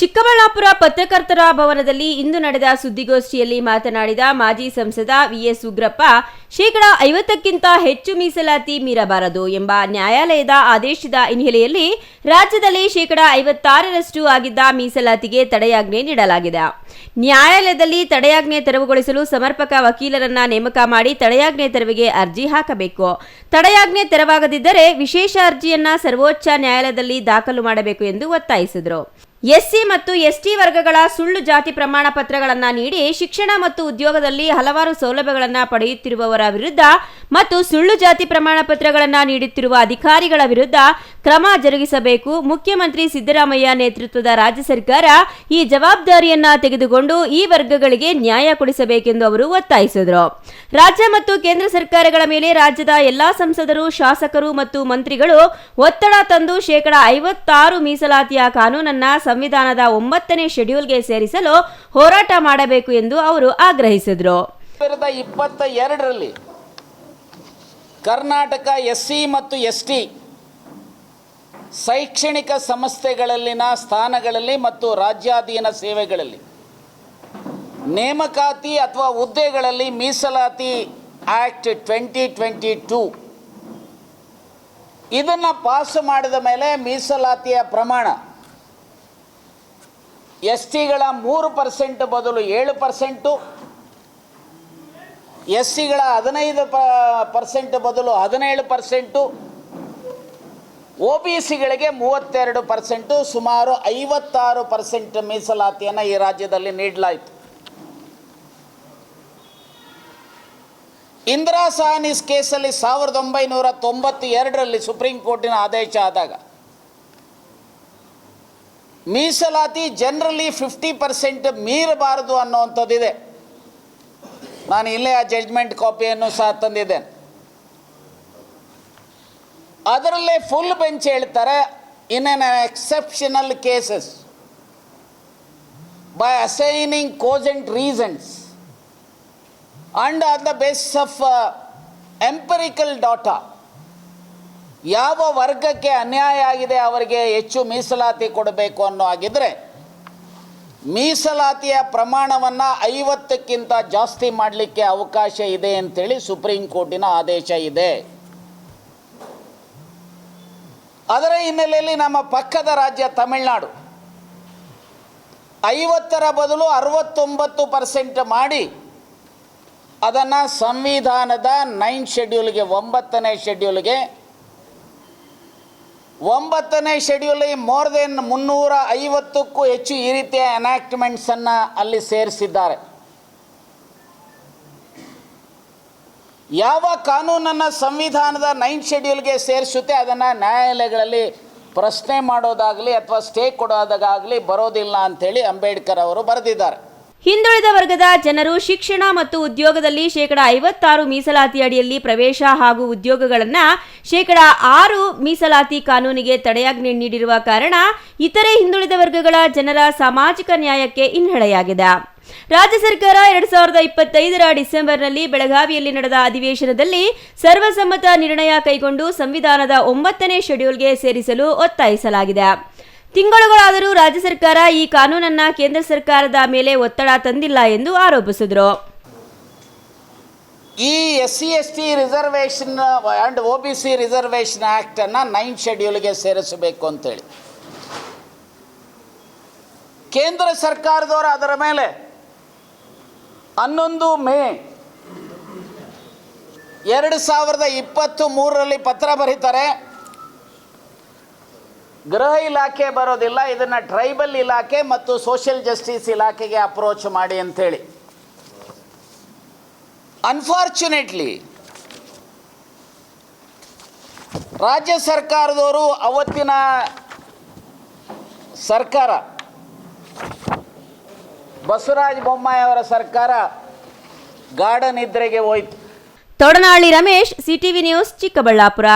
ಚಿಕ್ಕಬಳ್ಳಾಪುರ ಪತ್ರಕರ್ತರ ಭವನದಲ್ಲಿ ಇಂದು ನಡೆದ ಸುದ್ದಿಗೋಷ್ಠಿಯಲ್ಲಿ ಮಾತನಾಡಿದ ಮಾಜಿ ಸಂಸದ ವಿಎಸ್ ಉಗ್ರಪ್ಪ, 50%ಕ್ಕಿಂತ ಹೆಚ್ಚು ಮೀಸಲಾತಿ ಮೀರಬಾರದು ಎಂಬ ನ್ಯಾಯಾಲಯದ ಆದೇಶದ ಹಿನ್ನೆಲೆಯಲ್ಲಿ ರಾಜ್ಯದಲ್ಲಿ 56% ಆಗಿದ್ದ ಮೀಸಲಾತಿಗೆ ತಡೆಯಾಜ್ಞೆ ನೀಡಲಾಗಿದೆ. ನ್ಯಾಯಾಲಯದಲ್ಲಿ ತಡೆಯಾಜ್ಞೆ ತೆರವುಗೊಳಿಸಲು ಸಮರ್ಪಕ ವಕೀಲರನ್ನ ನೇಮಕ ಮಾಡಿ ತಡೆಯಾಜ್ಞೆ ತೆರವಿಗೆ ಅರ್ಜಿ ಹಾಕಬೇಕು. ತಡೆಯಾಜ್ಞೆ ತೆರವಾಗದಿದ್ದರೆ ವಿಶೇಷ ಅರ್ಜಿಯನ್ನ ಸರ್ವೋಚ್ಚ ನ್ಯಾಯಾಲಯದಲ್ಲಿ ದಾಖಲು ಮಾಡಬೇಕು ಎಂದು ಒತ್ತಾಯಿಸಿದರು. ಎಸ್ಸಿ ಮತ್ತು ಎಸ್ಟಿ ವರ್ಗಗಳ ಸುಳ್ಳು ಜಾತಿ ಪ್ರಮಾಣ ಪತ್ರಗಳನ್ನು ನೀಡಿ ಶಿಕ್ಷಣ ಮತ್ತು ಉದ್ಯೋಗದಲ್ಲಿ ಹಲವಾರು ಸೌಲಭ್ಯಗಳನ್ನು ಪಡೆಯುತ್ತಿರುವವರ ವಿರುದ್ಧ ಮತ್ತು ಸುಳ್ಳು ಜಾತಿ ಪ್ರಮಾಣ ಪತ್ರಗಳನ್ನು ನೀಡುತ್ತಿರುವ ಅಧಿಕಾರಿಗಳ ವಿರುದ್ಧ ಕ್ರಮ ಜರುಗಿಸಬೇಕು. ಮುಖ್ಯಮಂತ್ರಿ ಸಿದ್ದರಾಮಯ್ಯ ನೇತೃತ್ವದ ರಾಜ್ಯ ಸರ್ಕಾರ ಈ ಜವಾಬ್ದಾರಿಯನ್ನ ತೆಗೆದುಕೊಂಡು ಈ ವರ್ಗಗಳಿಗೆ ನ್ಯಾಯ ಕೊಡಿಸಬೇಕೆಂದು ಅವರು ಒತ್ತಾಯಿಸಿದರು. ರಾಜ್ಯ ಮತ್ತು ಕೇಂದ್ರ ಸರ್ಕಾರಗಳ ಮೇಲೆ ರಾಜ್ಯದ ಎಲ್ಲಾ ಸಂಸದರು, ಶಾಸಕರು ಮತ್ತು ಮಂತ್ರಿಗಳು ಒತ್ತಡ ತಂದು 56% ಮೀಸಲಾತಿಯ ಕಾನೂನನ್ನ ಸಂವಿಧಾನದ 9ನೇ ಶೆಡ್ಯೂಲ್ಗೆ ಸೇರಿಸಲು ಹೋರಾಟ ಮಾಡಬೇಕು ಎಂದು ಅವರು ಆಗ್ರಹಿಸಿದರು. 2022ರಲ್ಲಿ ಕರ್ನಾಟಕ ಎಸ್ಸಿ ಮತ್ತು ಎಸ್ಟಿ ಶೈಕ್ಷಣಿಕ ಸಂಸ್ಥೆಗಳಲ್ಲಿನ ಸ್ಥಾನಗಳಲ್ಲಿ ಮತ್ತು ರಾಜ್ಯಾಧೀನ ಸೇವೆಗಳಲ್ಲಿ ನೇಮಕಾತಿ ಅಥವಾ ಹುದ್ದೆಗಳಲ್ಲಿ ಮೀಸಲಾತಿ ಆಕ್ಟ್ 2022 ಇದನ್ನು ಪಾಸ್ ಮಾಡಿದ ಮೇಲೆ ಮೀಸಲಾತಿಯ ಪ್ರಮಾಣ ಎಸ್ಟಿಗಳ 3% ಬದಲು 7%, ಎಸ್ಸಿಗಳ 15% ಬದಲು 17%, OBCಗಳಿಗೆ 32%, ಸುಮಾರು 56% ಮೀಸಲಾತಿಯನ್ನು ಈ ರಾಜ್ಯದಲ್ಲಿ ನೀಡಲಾಯಿತು. ಇಂದಿರಾ ಸಾಹ್ನಿಸ್ ಕೇಸಲ್ಲಿ 1992ರಲ್ಲಿ ಸುಪ್ರೀಂ ಕೋರ್ಟಿನ ಆದೇಶ ಆದಾಗ ಮೀಸಲಾತಿ ಜನರಲಿ 50% ಮೀರಬಾರದು ಅನ್ನುವಂಥದ್ದಿದೆ. ನಾನು ಇಲ್ಲೇ ಆ ಜಡ್ಜ್ಮೆಂಟ್ ಕಾಪಿಯನ್ನು ಸಹ ತಂದಿದ್ದೇನೆ. ಅದರಲ್ಲೇ ಫುಲ್ ಬೆಂಚ್ ಹೇಳ್ತಾರೆ, in an exceptional cases by assigning cogent reasons and on the basis of empirical data, ಯಾವ ವರ್ಗಕ್ಕೆ ಅನ್ಯಾಯ ಆಗಿದೆ ಅವರಿಗೆ ಹೆಚ್ಚು ಮೀಸಲಾತಿ ಕೊಡಬೇಕು ಅನ್ನೋ ಹಾಗಿದ್ರೆ ಮೀಸಲಾತಿಯ ಪ್ರಮಾಣವನ್ನು 50ಕ್ಕಿಂತ ಜಾಸ್ತಿ ಮಾಡಲಿಕ್ಕೆ ಅವಕಾಶ ಇದೆ ಅಂತೇಳಿ ಸುಪ್ರೀಂ ಕೋರ್ಟಿನ ಆದೇಶ ಇದೆ. ಅದರ ಹಿನ್ನೆಲೆಯಲ್ಲಿ ನಮ್ಮ ಪಕ್ಕದ ರಾಜ್ಯ ತಮಿಳುನಾಡು 50ರ ಬದಲು 69% ಮಾಡಿ ಅದನ್ನು ಸಂವಿಧಾನದ 9th ಶೆಡ್ಯೂಲ್ಗೆ 9ನೇ ಶೆಡ್ಯೂಲ್ಗೆ 9ನೇ ಶೆಡ್ಯೂಲ್ ಮೋರ್ ದೆನ್ 350ಕ್ಕೂ ಹೆಚ್ಚು ಈ ರೀತಿಯ ಎನಾಕ್ಟ್ಮೆಂಟ್ಸನ್ನು ಅಲ್ಲಿ ಸೇರಿಸಿದ್ದಾರೆ. ಯಾವ ಕಾನೂನನ್ನು ಸಂವಿಧಾನದ 9th ಶೆಡ್ಯೂಲ್ಗೆ ಸೇರಿಸುತ್ತೆ ಅದನ್ನು ನ್ಯಾಯಾಲಯಗಳಲ್ಲಿ ಪ್ರಶ್ನೆ ಮಾಡೋದಾಗಲಿ ಅಥವಾ ಸ್ಟೇ ಕೊಡೋದಾಗಲಿ ಬರೋದಿಲ್ಲ ಅಂಥೇಳಿ ಅಂಬೇಡ್ಕರ್ ಅವರು ಬರೆದಿದ್ದಾರೆ. ಹಿಂದುಳಿದ ವರ್ಗದ ಜನರು ಶಿಕ್ಷಣ ಮತ್ತು ಉದ್ಯೋಗದಲ್ಲಿ 56% ಮೀಸಲಾತಿ ಅಡಿಯಲ್ಲಿ ಪ್ರವೇಶ ಹಾಗೂ ಉದ್ಯೋಗಗಳನ್ನು 6% ಮೀಸಲಾತಿ ಕಾನೂನಿಗೆ ತಡೆಯಾಜ್ಞೆ ನೀಡಿರುವ ಕಾರಣ ಇತರೆ ಹಿಂದುಳಿದ ವರ್ಗಗಳ ಜನರ ಸಾಮಾಜಿಕ ನ್ಯಾಯಕ್ಕೆ ಹಿನ್ನಡೆಯಾಗಿದೆ. ರಾಜ್ಯ ಸರ್ಕಾರ 2025ರ ಡಿಸೆಂಬರ್ನಲ್ಲಿ ಬೆಳಗಾವಿಯಲ್ಲಿ ನಡೆದ ಅಧಿವೇಶನದಲ್ಲಿ ಸರ್ವಸಮ್ಮತ ನಿರ್ಣಯ ಕೈಗೊಂಡು ಸಂವಿಧಾನದ 9ನೇ ಶೆಡ್ಯೂಲ್ಗೆ ಸೇರಿಸಲು ಒತ್ತಾಯಿಸಲಾಗಿದೆ. ತಿಂಗಳುಗಳಾದರೂ ರಾಜ್ಯ ಸರ್ಕಾರ ಈ ಕಾನೂನನ್ನ ಕೇಂದ್ರ ಸರ್ಕಾರದ ಮೇಲೆ ಒತ್ತಡ ತಂದಿಲ್ಲ ಎಂದು ಆರೋಪಿಸಿದರು. ಈ SC/ST reservation and OBC reservation act ಅನ್ನು 9th ಶೆಡ್ಯೂಲ್ಗೆ ಸೇರಿಸಬೇಕು ಅಂತೇಳಿ ಕೇಂದ್ರ ಸರ್ಕಾರದವರು ಅದರ ಮೇಲೆ 11 ಮೇ 2023ರಲ್ಲಿ ಪತ್ರ ಬರೀತಾರೆ. ಗೃಹ ಇಲಾಖೆ ಬರೋದಿಲ್ಲ, ಇದನ್ನು ಟ್ರೈಬಲ್ ಇಲಾಖೆ ಮತ್ತು ಸೋಷಿಯಲ್ ಜಸ್ಟಿಸ್ ಇಲಾಖೆಗೆ ಅಪ್ರೋಚ್ ಮಾಡಿ ಅಂಥೇಳಿ. ಅನ್ಫಾರ್ಚುನೇಟ್ಲಿ ರಾಜ್ಯ ಸರ್ಕಾರದವರು ಅವತ್ತಿನ ಸರ್ಕಾರ ಬಸವರಾಜ ಬೊಮ್ಮಾಯಿ ಅವರ ಸರ್ಕಾರ ಗಾಢ ನಿದ್ರೆಗೆ ಹೋಯಿತು. ತೋಡನಹಳ್ಳಿ ರಮೇಶ್, CTV ನ್ಯೂಸ್, ಚಿಕ್ಕಬಳ್ಳಾಪುರ.